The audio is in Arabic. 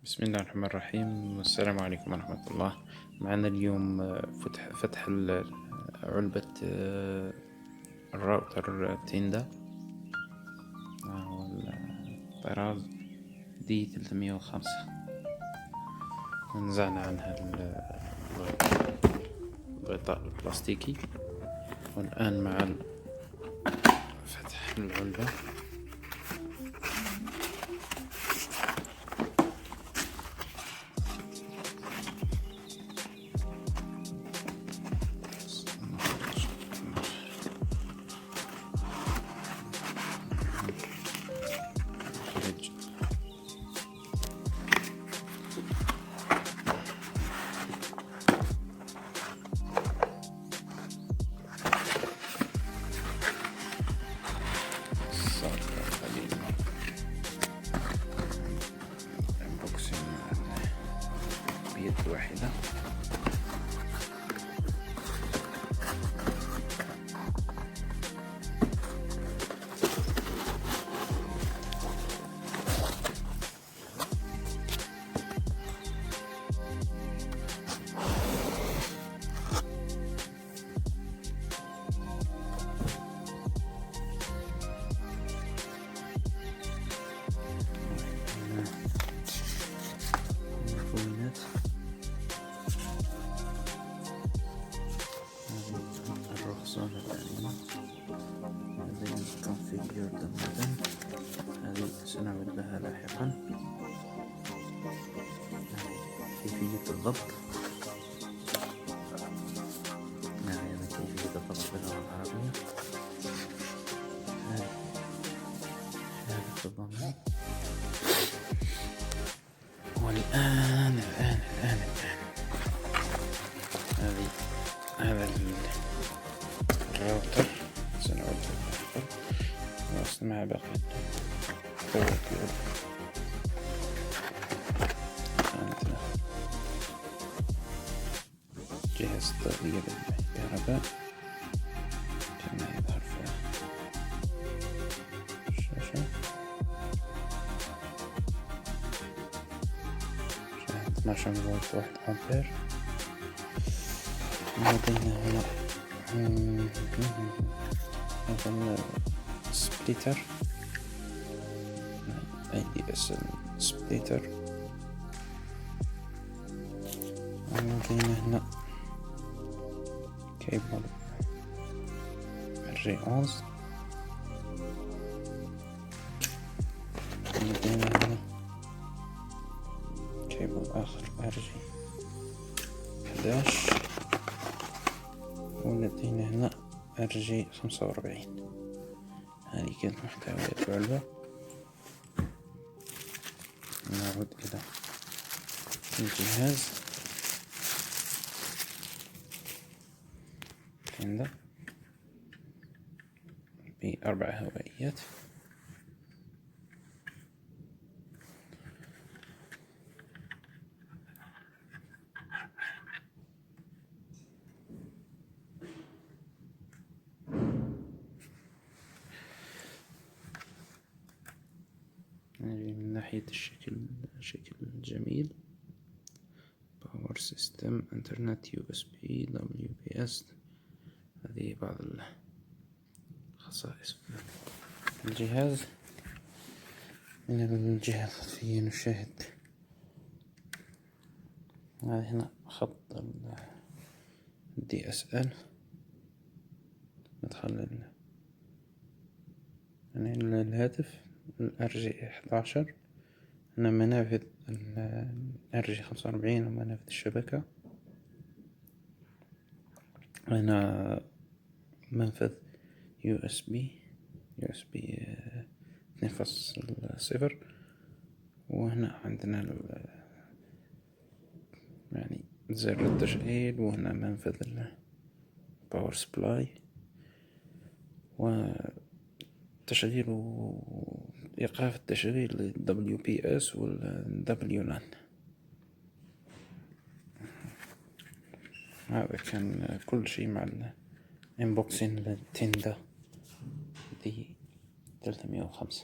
بسم الله الرحمن الرحيم، والسلام عليكم ورحمة الله. معنا اليوم فتح علبة الراوتر تيندا، وهو الطراز D305. نزعنا عنها الغطاء البلاستيكي، والآن مع فتح العلبة بيد واحدة. هذه configure the modem، هذه سنعود لها لاحقا. كيفية الضبط، هذه كيفية الضبط باللغة العربية. هذا الضمان. والآن هذا الراوتر سنعود له مع باقي قوة جهاز التغذية بالكهرباء كما يظهر في الشاشة. 12 فولت 1 أمبير. لدينا هنا هذا السبليتر ADS سبليتر. لدينا هنا كيبل RJ11. لدينا هنا كيبل آخر RJ11، ولدينا هنا RJ45. هذه كانت محتويات العلبة. نعود إلى الجهاز. تيندا ب4 هوائيات. من ناحية الشكل جميل. باور سيستم، انترنت، USB، WPS. هذه بعض الخصائص الجهاز. من الجهة الخلفية نشاهد هنا خط DSL، مدخل الهاتف RJ11. هنا منافذ RJ45 ومنافذ الشبكة. هنا منفذ USB 2.0. وهنا عندنا يعني زر التشغيل، وهنا منفذ الباور سبلاي وتشغيل إيقاف التشغيل WPS والWLAN. هذا كان كل شيء مع الانبوكسين للتيندا D305.